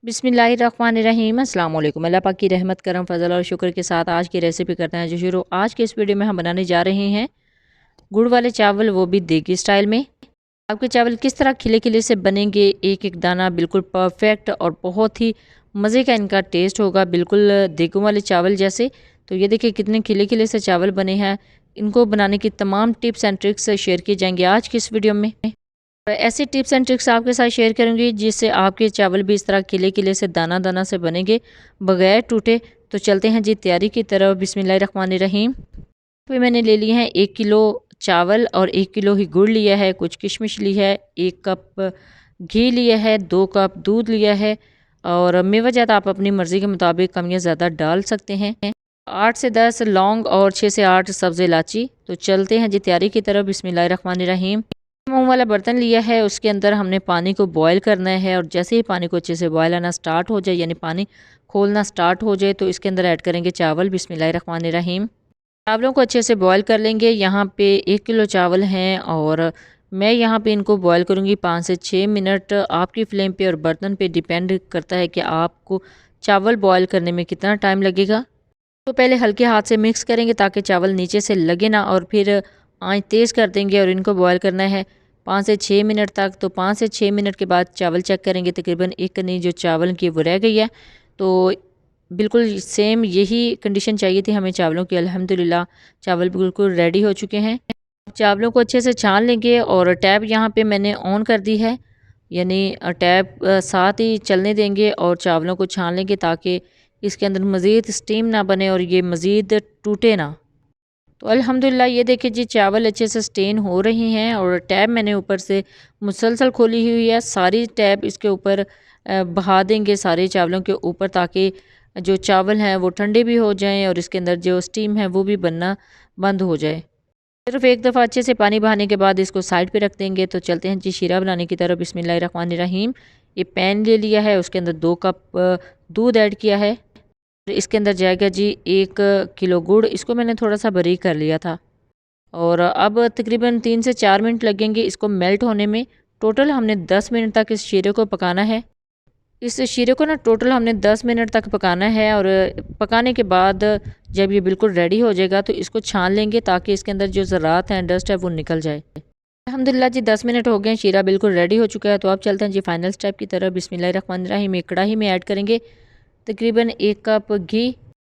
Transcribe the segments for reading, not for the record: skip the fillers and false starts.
बिस्मिल्लाहिर्रहमानिर्रहीम अस्सलाम वालेकुम। अल्लाह पाक की रहमत करम फजल और शुक्र के साथ आज की रेसिपी करते हैं जो शुरू। आज के इस वीडियो में हम बनाने जा रहे हैं गुड़ वाले चावल, वो भी देगी स्टाइल में। आपके चावल किस तरह खिले खिले से बनेंगे, एक एक दाना बिल्कुल परफेक्ट और बहुत ही मज़े का इनका टेस्ट होगा, बिल्कुल देगों वाले चावल जैसे। तो ये देखिए कितने खिले खिले से चावल बने हैं। इनको बनाने की तमाम टिप्स एंड ट्रिक्स शेयर की जाएंगी आज की इस वीडियो में। ऐसी टिप्स एंड ट्रिक्स आपके साथ शेयर करूंगी जिससे आपके चावल भी इस तरह किले किले से दाना दाना से बनेंगे बगैर टूटे। तो चलते हैं जी तैयारी की तरफ। बिस्मिल्लाहिर्रहमानिर्रहीम। फिर मैंने ले लिए हैं 1 किलो चावल और 1 किलो ही गुड़ लिया है, कुछ किशमिश ली है, 1 कप घी लिया है, 2 कप दूध लिया है और मेवा जात आप अपनी मर्ज़ी के मुताबिक कम या ज़्यादा डाल सकते हैं। 8 से 10 लौंग और 6 से 8 सब्ज़ इलायची। तो चलते हैं जी तैयारी की तरफ। बिस्मिल्लाहिर्रहमानिर्रहीम। मूंग वाला बर्तन लिया है, उसके अंदर हमने पानी को बॉयल करना है और जैसे ही पानी को अच्छे से बॉयल आना स्टार्ट हो जाए, यानी पानी खोलना स्टार्ट हो जाए, तो इसके अंदर ऐड करेंगे चावल। बिस्मिल्लाहिर्रहमानिर्रहीम। चावलों को अच्छे से बॉयल कर लेंगे। यहाँ पे 1 किलो चावल हैं और मैं यहाँ पे इनको बॉयल करूँगी 5 से 6 मिनट। आपकी फ्लेम पे और बर्तन पे डिपेंड करता है कि आपको चावल बॉयल करने में कितना टाइम लगेगा। तो पहले हल्के हाथ से मिक्स करेंगे ताकि चावल नीचे से लगे ना, और फिर आंच तेज़ कर देंगे और इनको बॉयल करना है 5 से 6 मिनट तक। तो 5 से 6 मिनट के बाद चावल चेक करेंगे, तकरीबन एक कनी जो चावल की वो रह गई है। तो बिल्कुल सेम यही कंडीशन चाहिए थी हमें चावलों की। अल्हम्दुलिल्लाह चावल बिल्कुल रेडी हो चुके हैं। चावलों को अच्छे से छान लेंगे और टैप यहाँ पे मैंने ऑन कर दी है, यानी टैप साथ ही चलने देंगे और चावलों को छान लेंगे ताकि इसके अंदर मज़ीद स्टीम ना बने और ये मज़ीद टूटे ना। तो अल्हम्दुलिल्लाह ये देखिए जी चावल अच्छे से स्टेन हो रही हैं और टैब मैंने ऊपर से मुसलसल खोली हुई है। सारी टैब इसके ऊपर बहा देंगे सारे चावलों के ऊपर, ताकि जो चावल हैं वो ठंडे भी हो जाएं और इसके अंदर जो स्टीम है वो भी बनना बंद हो जाए। सिर्फ एक दफ़ा अच्छे से पानी बहाने के बाद इसको साइड पे रख देंगे। तो चलते हैं जी शीरा बनाने की तरफ। बिस्मिल्लाहिर्रहमानिर्रहीम। ये पैन ले लिया है, उसके अंदर 2 कप दूध ऐड किया है। इसके अंदर जाएगा जी 1 किलो गुड़, इसको मैंने थोड़ा सा बारीक कर लिया था। और अब तकरीबन 3 से 4 मिनट लगेंगे इसको मेल्ट होने में। टोटल हमने 10 मिनट तक इस शीरे को पकाना है। इस शीरे को ना टोटल हमने 10 मिनट तक पकाना है और पकाने के बाद जब ये बिल्कुल रेडी हो जाएगा तो इसको छान लेंगे ताकि इसके अंदर जो ज़रात हैं, डस्ट है, वो निकल जाए। अल्हम्दुलिल्लाह जी 10 मिनट हो गए हैं, शीरा बिल्कुल रेडी हो चुका है। तो अब चलते हैं जी फाइनल स्टेप की तरफ। बिस्मिल्लाहिर्रहमानिर्रहीम। एक कढ़ाई में ऐड करेंगे तकरीबन 1 कप घी।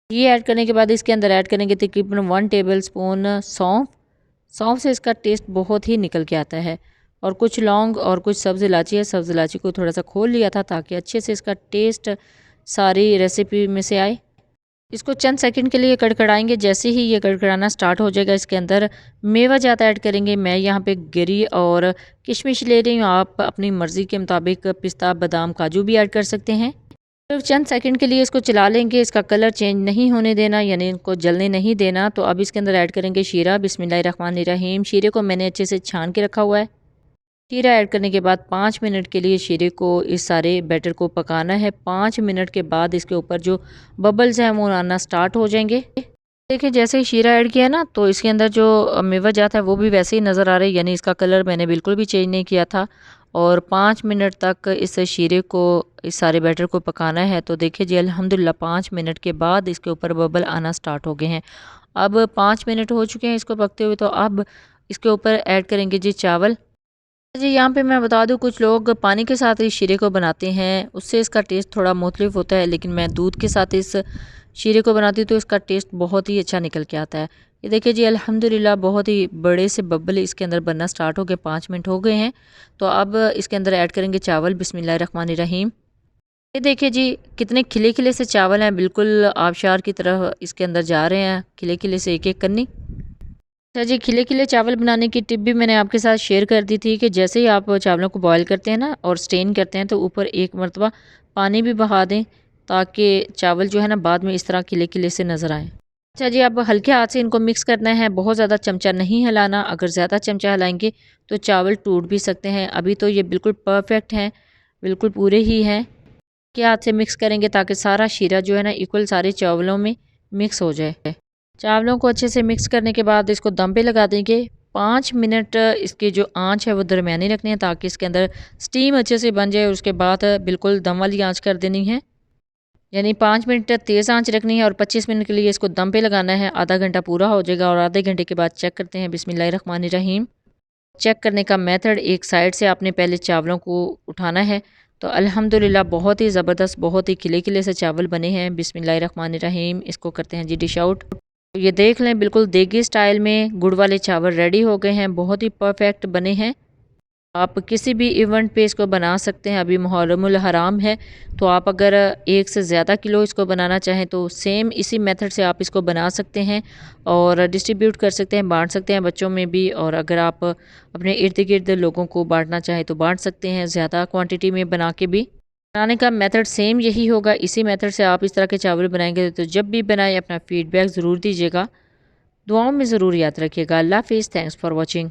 घी ऐड करने के बाद इसके अंदर ऐड करेंगे तकरीबन 1 टेबल स्पून सौंफ। सौंफ से इसका टेस्ट बहुत ही निकल के आता है। और कुछ लौंग और कुछ सब्ज़ इलायची है, सब्ज़ इलायची को थोड़ा सा खोल लिया था ताकि अच्छे से इसका टेस्ट सारी रेसिपी में से आए। इसको चंद सेकंड के लिए कड़कड़ाएंगे। जैसे ही ये कड़कड़ाना स्टार्ट हो जाएगा इसके अंदर मेवा जात ऐड करेंगे। मैं यहाँ पे गिरी और किशमिश ले रही हूँ, आप अपनी मर्ज़ी के मुताबिक पिस्ता, बादाम, काजू भी ऐड कर सकते हैं। सिर्फ चंद सेकंड के लिए इसको चला लेंगे, इसका कलर चेंज नहीं होने देना, यानी इनको जलने नहीं देना। तो अब इसके अंदर ऐड करेंगे शीरा। बिस्मिल्लाहिर्रहमानिर्रहीम। शीरे को मैंने अच्छे से छान के रखा हुआ है। शीरा ऐड करने के बाद 5 मिनट के लिए शीरे को, इस सारे बैटर को पकाना है। 5 मिनट के बाद इसके ऊपर जो बबल्स हैं वो आना स्टार्ट हो जाएंगे। देखिए जैसे ही शीरा ऐड किया ना तो इसके अंदर जो मेवा जाता है वो भी वैसे ही नज़र आ रही है, यानी इसका कलर मैंने बिल्कुल भी चेंज नहीं किया था। और 5 मिनट तक इस शीरे को, इस सारे बैटर को पकाना है। तो देखिए जी अल्हम्दुलिल्लाह 5 मिनट के बाद इसके ऊपर बबल आना स्टार्ट हो गए हैं। अब 5 मिनट हो चुके हैं इसको पकते हुए। तो अब इसके ऊपर ऐड करेंगे जी चावल। जी यहाँ पे मैं बता दूँ, कुछ लोग पानी के साथ इस शीरे को बनाते हैं, उससे इसका टेस्ट थोड़ा मुख्तलिफ होता है, लेकिन मैं दूध के साथ इस शीरे को बनाती हूँ तो इसका टेस्ट बहुत ही अच्छा निकल के आता है। ये देखिए जी अल्हम्दुलिल्लाह बहुत ही बड़े से बबल इसके अंदर बनना स्टार्ट हो गए, 5 मिनट हो गए हैं। तो अब इसके अंदर ऐड करेंगे चावल। बिस्मिल्लाहिर्रहमानिर्रहीम। ये देखिए जी कितने खिले खिले से चावल हैं, बिल्कुल आबशार की तरह इसके अंदर जा रहे हैं, खिले खिले से एक एक करनी। अच्छा जी, खिले खिले चावल बनाने की टिप भी मैंने आपके साथ शेयर कर दी थी कि जैसे ही आप चावलों को बॉयल करते हैं ना और स्टेन करते हैं तो ऊपर एक मरतबा पानी भी बहा दें ताकि चावल जो है ना बाद में इस तरह खिले खिले से नज़र आए। अच्छा जी, अब हल्के हाथ से इनको मिक्स करना है, बहुत ज़्यादा चमचा नहीं हिलाना। अगर ज़्यादा चमचा हिलाएंगे तो चावल टूट भी सकते हैं। अभी तो ये बिल्कुल परफेक्ट हैं, बिल्कुल पूरे ही हैं। हल्के हाथ से मिक्स करेंगे ताकि सारा शीरा जो है ना इक्वल सारे चावलों में मिक्स हो जाए। चावलों को अच्छे से मिक्स करने के बाद इसको दम पे लगा देंगे 5 मिनट इसकी जो आंच है वो दरमियानी रखनी है ताकि इसके अंदर स्टीम अच्छे से बन जाए। उसके बाद बिल्कुल दम वाली आंच कर देनी है, यानी 5 मिनट तेज़ आंच रखनी है और 25 मिनट के लिए इसको दम पे लगाना है। आधा घंटा पूरा हो जाएगा और आधे घंटे के बाद चेक करते हैं। बिस्मिल्लाहिर्रहमानिर्रहीम। चेक करने का मेथड, एक साइड से आपने पहले चावलों को उठाना है। तो अल्हम्दुलिल्लाह बहुत ही ज़बरदस्त, बहुत ही खिले खिले से चावल बने हैं। बिस्मिल्लाहिर्रहमानिर्रहीम। इसको करते हैं जी डिश आउट। तो ये देख लें, बिल्कुल देगी स्टाइल में गुड़ वाले चावल रेडी हो गए हैं, बहुत ही परफेक्ट बने हैं। आप किसी भी इवेंट पे इसको बना सकते हैं। अभी मुहर्रमुल हराम है, तो आप अगर एक से ज़्यादा किलो इसको बनाना चाहें तो सेम इसी मेथड से आप इसको बना सकते हैं और डिस्ट्रीब्यूट कर सकते हैं, बांट सकते हैं बच्चों में भी। और अगर आप अपने इर्द गिर्द लोगों को बांटना चाहें तो बांट सकते हैं, ज़्यादा क्वांटिटी में बना के भी। बनाने का मेथड सेम यही होगा। इसी मेथड से आप इस तरह के चावल बनाएंगे तो जब भी बनाएं अपना फ़ीडबैक ज़रूर दीजिएगा। दुआओं में ज़रूर याद रखिएगा। अल्लाह हाफ़िज़। Thanks for watching.